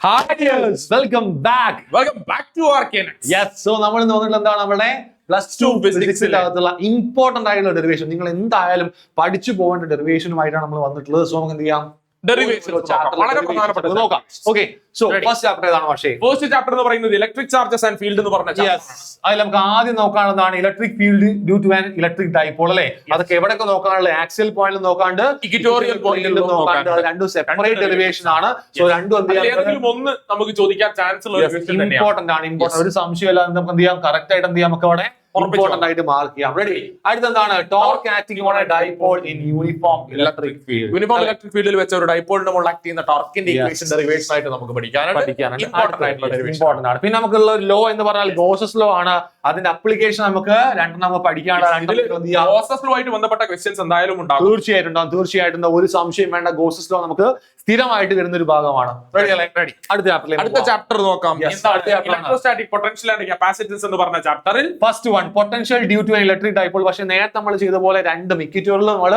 Hi dears, welcome back. Welcome back to our KNX. Yes, so നമ്മൾ നോക്കുന്നത് എന്താണ് നമ്മുടെ +2 ഫിസിക്സിന്റെ അകത്തുള്ള ഇമ്പോർട്ടന്റ് ആയിട്ടുള്ള ഡെറിവേഷൻ. നിങ്ങൾ എന്തായാലും പഠിച്ചു പോകേണ്ട ഡെറിവേഷനുമായിട്ടാണ് നമ്മൾ വന്നിട്ടുള്ളത്. സോ നമുക്ക് എന്ത് ചെയ്യാം? വളരെ പ്രധാനപ്പെട്ടത് നോക്കാം. ഓക്കെ, സോ ഫസ്റ്റ് ചാപ്റ്റർ ഏതാണ് പക്ഷേ? ഫസ്റ്റ് ചാപ്റ്റർ എന്ന് പറയുന്നത് ഇലക്ട്രിക് ചാർജസ് ആൻഡ് ഫീൽഡ് എന്ന് പറഞ്ഞ അതിൽ നമുക്ക് ആദ്യം നോക്കാനുള്ളതാണ് electric field due to an electric dipole അല്ലേ. അതൊക്കെ എവിടെയൊക്കെ നോക്കാനുള്ള ആക്സിയൽ പോയിന്റിൽ നോക്കാണ്ട് ഇക്വറ്റോറിയൽ പോയിന്റിൽ നോക്കാണ്ട് രണ്ടും സെപ്പറേറ്റ് ഡെറിവേഷൻ ആണ്. സോ രണ്ടും ഒന്ന് നമുക്ക് ചോദിക്കാൻ ചാൻസ് ഉള്ള ഇമ്പോർട്ടന്റ് ആണ്. ഇമ്പോർട്ടന്റ് ഒരു സംശയമില്ല. നമുക്ക് എന്ത് ചെയ്യാം? കറക്റ്റ് ആയിട്ട് എന്ത് ചെയ്യാം? നമുക്ക് അവിടെ ഇമ്പോർട്ടന്റ് ആയിട്ട് മാർക്ക് ചെയ്യാം. റെഡി? അടുത്തെന്താണ്? Torque acting on a dipole in uniform electric field. Uniform electric ഫീൽഡിൽ വെച്ച ഒരു ഡൈപോളിന്റെ മുകളിൽ ആക്ട് ചെയ്യുന്ന ടോർക്കിന്റെ ഇക്വേഷൻ ഡെറിവേഷൻ ആയിട്ട് നമുക്ക് പഠിക്കാനുണ്ട്. ഇമ്പോർട്ടന്റ് ആണ്. പിന്നെ നമുക്കുള്ള ലോ എന്ന് പറഞ്ഞാൽ ഗോസസ് ലോ ആണ്. അതിന്റെ അപ്ലിക്കേഷൻ നമുക്ക് രണ്ടെണ്ണം പഠിക്കാനുണ്ട്. ഗോസസ് ലോ ആയിട്ട് ബന്ധപ്പെട്ട ക്വസ്റ്റ്യൻസ് എന്തായാലും ഉണ്ടാകും. തീർച്ചയായിട്ടും ഒരു സംശയം വേണ്ട. ഗോസസ് ലോ നമുക്ക് സ്ഥിരമായിട്ട് വരുന്ന ഒരു ഭാഗമാണ്. റെഡി അല്ലേ? റെഡി. അടുത്ത ചാപ്റ്റർ നോക്കാം. ഇലക്ട്രോസ്റ്റാറ്റിക് പൊട്ടൻഷ്യൽ ആൻഡ് കപ്പാസിറ്റൻസ് എന്ന് പറഞ്ഞ ചാപ്റ്ററിൽ first one potential due to electric dipole. പക്ഷെ നേരത്തെ നമ്മൾ ചെയ്ത പോലെ രണ്ടും ഇക്വറ്റോറിയൽ നമ്മൾ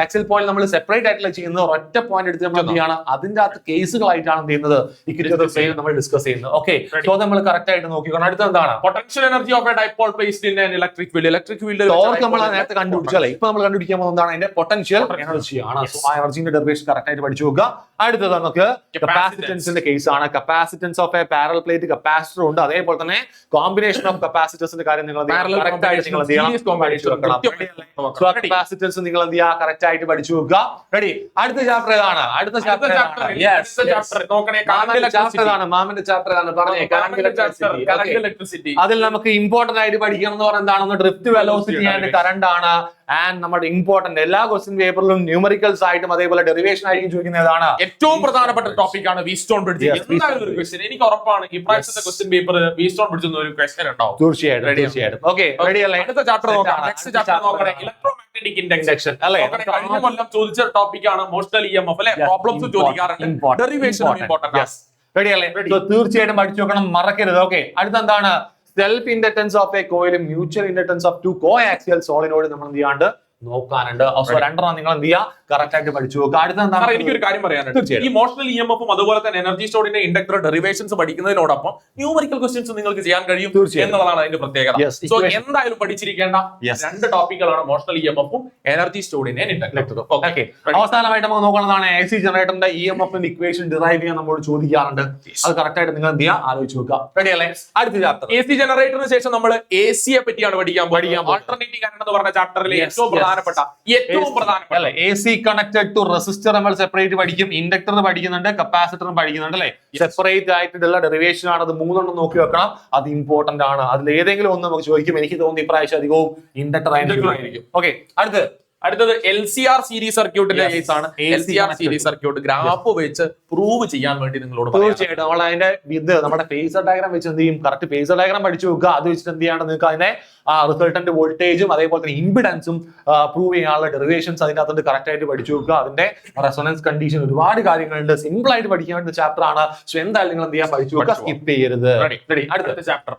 ആക്സിയൽ പോയിന്റ് നമ്മൾ സെപ്പറേറ്റ് ആയിട്ടുള്ള ചെയ്യുന്നത് ഒറ്റ പോയിന്റ് എടുത്ത് നമ്മൾ എന്ത് ചെയ്യണം? അതിന്റെ അകത്ത് കേസുകളായിട്ടാണ് എന്ത് ചെയ്യുന്നത്? ഇക്വറ്റോറിയൽ നമ്മൾ ഡിസ്കസ് ചെയ്യുന്നത്. ഓക്കെ, സോ നമ്മൾ കറക്റ്റ് ആയിട്ട് നോക്കിക്കണം. അടുത്ത എന്താണ്? Potential energy of A dipole placed in an electric field. Electric field torque നമ്മൾ നേരത്തെ കണ്ടുപിടിച്ചല്ലേ. ഇപ്പൊ നമ്മൾ കണ്ടുപിടിക്കാൻ പോകുന്നത് എന്താണ്? അതിന്റെ പൊട്ടൻഷ്യൽ എനർജി ആണ്. സോ ആ എനർജിന്റെ ഡെറിവേഷൻ കറക്റ്റ് ആയിട്ട് പഠിച്ചു നോക്കുക. അടുത്തത് നമുക്ക് കപ്പാസിറ്റൻസിന്റെ കേസ് ആണ്. Capacitance of A parallel plate capacitor ഉണ്ട്. അതേപോലെ തന്നെ കോമ്പിനേഷൻ ഓഫ് കപ്പാസിറ്റൻസിന്റെ കാര്യം നിങ്ങൾ കറക്റ്റ് ആയിട്ട് നിങ്ങൾ കപ്പാസിറ്റൻസ് നിങ്ങൾ എന്ത് ചെയ്യുക? കറക്റ്റ് ആയിട്ട് പഠിച്ചു നോക്കുക. റെഡി? അടുത്ത ചാപ്റ്റർ ഏതാണ്? അടുത്ത ചാപ്റ്റർ മാമിന്റെ ചാപ്റ്റർ ആണ്. പറഞ്ഞേ, അതിൽ നമുക്ക് ഇമ്പോർട്ടന്റ് ആയിട്ട് പഠിക്കണം എന്ന് പറഞ്ഞാൽ എന്താണ്? ഡ്രിഫ്റ്റ് വെലോസിറ്റി ആൻഡ് കറണ്ട് ആണ്. ആൻഡ് നമ്മുടെ ഇമ്പോർട്ടന്റ് എല്ലാ ക്വസ്റ്റ്യൻ പേപ്പറിലും ന്യൂമറിക്കൽസ് ആയിട്ടും അതേപോലെ ഡെറിവേഷൻ ആയിരിക്കും ചോദിക്കുന്നത്. ഏതാണ് ഏറ്റവും പ്രധാനപ്പെട്ട ടോപ്പിക് ആണ് വീസ്റ്റോൺ ബ്രിഡ്ജ്. എന്തായാലും ഒരു ക്വസ്റ്റ്യൻ എനിക്ക് ഉറപ്പാണ് ഈ പ്രാവശ്യത്തെ ക്വസ്റ്റ്യൻ പേപ്പർ വീസ്റ്റോൺ ബ്രിഡ്ജ് ഒരു ക്വസ്റ്റ്യൻ ഉണ്ടാവും. തീർച്ചയായിട്ടും. ഓക്കെ, റെഡി അല്ലേ? അടുത്ത ചാപ്റ്റർ നോക്കാം. നെക്സ്റ്റ് ചാപ്റ്റർ നോക്കണേ ഇലക്ട്രോമാഗ്നറ്റിക് ഇൻഡക്ഷൻ അല്ലേ. കഴിഞ്ഞ കൊല്ലം ചോദിച്ച ടോപ്പിക് ആണ് മോഷണൽ EMF അല്ലെ. പ്രോബ്ലംസ് ചോദിക്കാറുണ്ട്. Derivation important. റെഡി അല്ലേ? തീർച്ചയായിട്ടും പഠിച്ചു നോക്കണം, മറക്കരുത്. ഓക്കെ, അടുത്ത എന്താണ്? സെൽഫ് ഇൻഡക്റ്റൻസ് ഓഫ് എ കോയിലും mutual inductance of two coaxial സോളിനോട് നമ്മൾ എന്ത് ചെയ്യാണ്ട് നോക്കാനുണ്ട്. രണ്ടെണ്ണം നിങ്ങൾ എന്ത് ചെയ്യുക? കറക്റ്റ് ആയിട്ട് പഠിച്ചു നോക്കുക. അടുത്ത എനിക്കൊരു കാര്യം പറയാനുണ്ട്. ഈ മോഷണൽ EMF അതുപോലെ തന്നെ എനർജി സ്റ്റോറിന്റെ ഇൻഡക്ടർ ഡെറിവേഷൻസ് പഠിക്കുന്നതിനോടൊപ്പം ന്യൂമറിക്കൽ ക്വസ്റ്റ്യൻസ് നിങ്ങൾക്ക് ചെയ്യാൻ കഴിയും എന്നുള്ളതാണ് അതിന്റെ പ്രത്യേകത. സോ എന്തായാലും പഠിച്ചിരിക്കേണ്ട രണ്ട് ടോപ്പിക്കുകളാണ് മോഷണൽ EMF എനർജി സ്റ്റോറിന്റെ ഇൻഡക്ടറും. അവസാനമായിട്ട് നമുക്ക് നോക്കുന്നതാണ് AC ജനറേറ്ററിന്റെ EMF ഇക്വേഷൻ ഡിറൈവ് ചെയ്യാൻ നമ്മോട് ചോദിക്കാറുണ്ട്. അത് കറക്റ്റ് ആയിട്ട് നിങ്ങൾ എന്ത് ചെയ്യുക? ആലോചിച്ച് നോക്കുക. റെഡി അല്ലേ? അടുത്ത ചാപ്റ്റർ AC ജനറേറ്ററിന് ശേഷം നമ്മൾ AC യെ പറ്റിയാണ് പഠിക്കാൻ ആൾട്ടർനേറ്റീവ് കറന്റ് എന്ന് പറഞ്ഞ ചാപ്റ്ററിൽ ഏറ്റവും പ്രധാനപ്പെട്ട AC കണക്റ്റഡ് ടു റെസിസ്റ്റർ നമ്മൾ സെപ്പറേറ്റ് പഠിക്കും. ഇൻഡക്ടർ പഠിക്കുന്നുണ്ട്, കപ്പാസിറ്ററും പഠിക്കുന്നുണ്ട് അല്ലെ. സെപ്പറേറ്റ് ആയിട്ടുള്ള ഡെറിവേഷൻ ആണ്. അത് മൂന്നെണ്ണം നോക്കി വെക്കണം. അത് ഇമ്പോർട്ടന്റ് ആണ്. അതിൽ ഏതെങ്കിലും ഒന്ന് നമുക്ക് ചോദിക്കും. എനിക്ക് തോന്നുന്നു ഇപ്രാവശ്യം അധികവും ഇൻഡക്ടർ ആയിരിക്കും. ഓക്കെ, അടുത്തത് LCR സീരീസ് സർക്യൂട്ടിന്റെ കേസ് ആണ്. LCR സീരീസ് സർക്യൂട്ട് ഗ്രാഫ് വെച്ച് പ്രൂവ് ചെയ്യാൻ വേണ്ടി നിങ്ങളോട് തീർച്ചയായിട്ടും നമ്മൾ അതിന്റെ നമ്മുടെ ഫേസർ ഡയഗ്രാം വെച്ച് എന്ത് ചെയ്യും? കറക്റ്റ് ഫേസർ ഡയഗ്രാം പഠിച്ചു നോക്കുക. അത് വെച്ചിട്ട് എന്ത് ചെയ്യണം? നിങ്ങൾക്ക് അതിനെ റിസൾട്ടന്റ് വോൾട്ടേജും അതേപോലെ തന്നെ ഇമ്പിഡൻസും പ്രൂവ് ചെയ്യാനുള്ള ഡെറിവേഷൻസ് അതിന്റെ അകത്ത് കറക്റ്റ് ആയിട്ട് പഠിച്ചു നോക്കുക. അതിന്റെ റെസൊണൻസ് കണ്ടീഷൻ ഒരുപാട് കാര്യങ്ങളുണ്ട്. സിമ്പിൾ ആയിട്ട് പഠിക്കാൻ വേണ്ട ചാപ്റ്റർ ആണ്. സോ എന്തായാലും നിങ്ങൾ എന്ത് ചെയ്യാൻ? പഠിച്ചു നോക്കുക, സ്കിപ്പ് ചെയ്യരുത്. അടുത്ത ചാപ്റ്റർ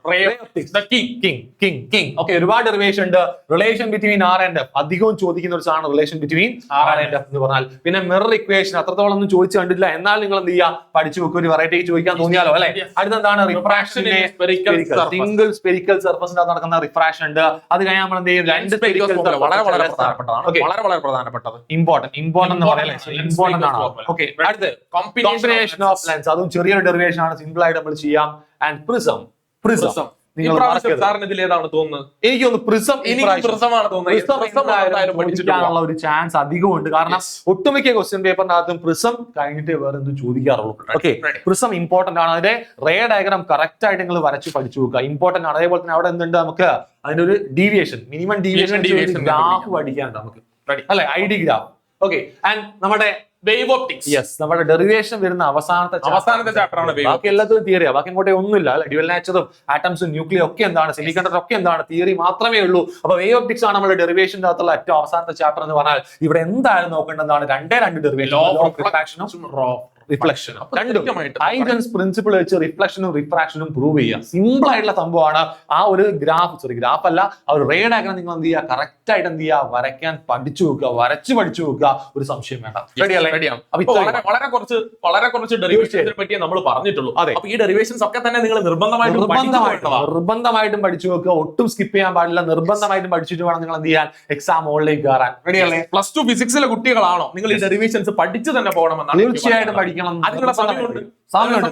ഓക്കെ, ഒരുപാട് ഡെറിവേഷൻ ഉണ്ട്. Relation between R and F അധികവും ചോദിക്കുന്ന ഒരു സാധനം relation between R and F എന്ന് പറഞ്ഞാൽ. പിന്നെ മിറർ ഇക്വേഷൻ അത്രത്തോളം ഒന്നും ചോദിച്ചു കണ്ടില്ല. എന്നാൽ നിങ്ങൾ എന്ത് ചെയ്യുക? പഠിച്ചു നോക്കുക. ഒരു വെറൈറ്റി ചോദിക്കാൻ തോന്നിയാലോ അല്ലെ. അടുത്താണ് റിഫ്രാക്ഷന്റെ സിംഗിൾ സ്പെരിക്കൽ സർഫസിന്റെ നടക്കുന്ന റിഫ്രാക്ഷൻ ഉണ്ട്. അത് കഴിഞ്ഞാൽ നമ്മൾ എന്ത് ചെയ്യും? രണ്ട് വളരെ പ്രധാനപ്പെട്ടത് ഇമ്പോർട്ടന്റ് എന്ന് പറയുന്നത് ഇമ്പോർട്ടന്റ് ആണ്. ഓക്കെ, അടുത്ത് കോമ്പിനേഷൻ ഓഫ് ലെൻസ്. അതും ചെറിയൊരു ഡെറിവേഷൻ ആണ്. സിമ്പിൾ ആയിട്ട് നമ്മൾ ചെയ്യാം. ആൻഡ് പ്രിസം ഏതാണ് തോന്നുന്നത്? എനിക്ക് തോന്നുന്നു ഒരു ചാൻസ് അധികമുണ്ട്. കാരണം ഒട്ടുമിക്ക ക്വസ്റ്റ്യൻ പേപ്പറിന്റെ അകത്തും പ്രിസം കഴിഞ്ഞിട്ട് വേറെ എന്ത് ചോദിക്കാറുള്ളൂ. ഓക്കെ, പ്രിസം ഇമ്പോർട്ടന്റ് ആണ്. അതിന്റെ റേ ഡയഗ്രാം കറക്റ്റ് ആയിട്ട് നിങ്ങൾ വരച്ച് പഠിച്ചു നോക്കുക. ഇമ്പോർട്ടന്റ് ആണ്. അതേപോലെ തന്നെ അവിടെ എന്തുണ്ട്? നമുക്ക് അതിന്റെ ഒരു ഡീവിയേഷൻ, മിനിമം ഡീവിയേഷൻ ഗ്രാഫ് പഠിക്കാനുണ്ട് നമുക്ക് അല്ലെ. ID graph. ഓക്കെ, ആൻഡ് നമ്മുടെ വേവ് ഓപ്റ്റിക്സ്. യെസ്, നമ്മുടെ ഡെറിവേഷൻ വരുന്ന അവസാനത്തെ ചാപ്റ്റർ ആണ്. ബാക്കി എല്ലാത്തിനും തിയറിയാ. ബാക്കി അങ്ങോട്ടേ ഒന്നുമില്ല അല്ലെ. ഡ്യുവൽ നാച്ചറും ആറ്റംസും ന്യൂക്ലിയർ ഒക്കെ എന്താണ്, സെമികണ്ടക്ടർ ഒക്കെ എന്താണ്, തിയറി മാത്രമേ ഉള്ളൂ. അപ്പൊ വേവ് ഓപ്റ്റിക്സ് ആണ് നമ്മുടെ ഡെറിവേഷന്റെ അകത്തുള്ള ഏറ്റവും അവസാനത്തെ ചാപ്റ്റർ എന്ന് പറഞ്ഞാൽ ഇവിടെ എന്തായാലും നോക്കേണ്ടതാണ് രണ്ട് ഡെറിവേഷൻ. റിഫ്ലക്ഷൻ. അപ്പൊ രണ്ടും കൃത്യമായിട്ട് ഹൈജൻസ് പ്രിൻസിപ്പിൾ വെച്ച് റിഫ്ലക്ഷനും റിഫ്രാക്ഷനും പ്രൂവ് ചെയ്യുക. സിമ്പിൾ ആയിട്ടുള്ള സംഭവമാണ്. ആ ഒരു ഗ്രാഫ് അല്ല, ആ ഒരു റേ ഡയഗ്രം നിങ്ങൾ എന്ത് ചെയ്യുക, കറക്റ്റ് ആയിട്ട് എന്ത് ചെയ്യുക, വരയ്ക്കാൻ പഠിച്ചു വെക്കുക, വരച്ച് പഠിച്ചു വെക്കുക. ഒരു സംശയം വേണ്ട. റെഡിയാണ്. വളരെ കുറച്ച് ഡെറിവേഷൻസിനെ പറ്റി നമ്മൾ പറഞ്ഞിട്ടുള്ളൂ. അതെ. അപ്പൊ ഈ ഡെറിവേഷൻസ് ഒക്കെ തന്നെ നിങ്ങൾ നിർബന്ധമായിട്ടും പഠിച്ചു വെക്കുക. ഒട്ടും സ്കിപ്പ് ചെയ്യാൻ പാടില്ല. നിർബന്ധമായിട്ടും പഠിച്ചിട്ട് വേണം നിങ്ങൾ എന്ത് ചെയ്യാൻ, എക്സാം ഹോളിലേക്ക് കയറാൻ. റെഡിയല്ലേ? +2 ഫിസിക്സിലെ കുട്ടികളാണോ നിങ്ങൾ ഈ ഡെറിവേഷൻസ് പഠിച്ചു തന്നെ പോകണമെന്നാണ്. തീർച്ചയായിട്ടും പഠിക്കണം. അതിനുള്ള സമയമുണ്ട്.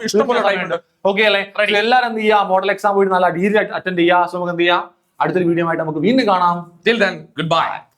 ഇഷ്ടംപോലെ ടൈമുണ്ട്. ഓക്കെ അല്ലേ? എല്ലാവരും എന്ത് ചെയ്യുക, മോഡൽ എക്സാം പോയി നല്ല ഡീറ്റെയിൽ അറ്റൻഡ് ചെയ്യുക. സോ നമുക്ക് എന്ത് ചെയ്യാം, അടുത്തൊരു വീഡിയോ ആയിട്ട് നമുക്ക് വീണ്ടും കാണാം. Till then, goodbye.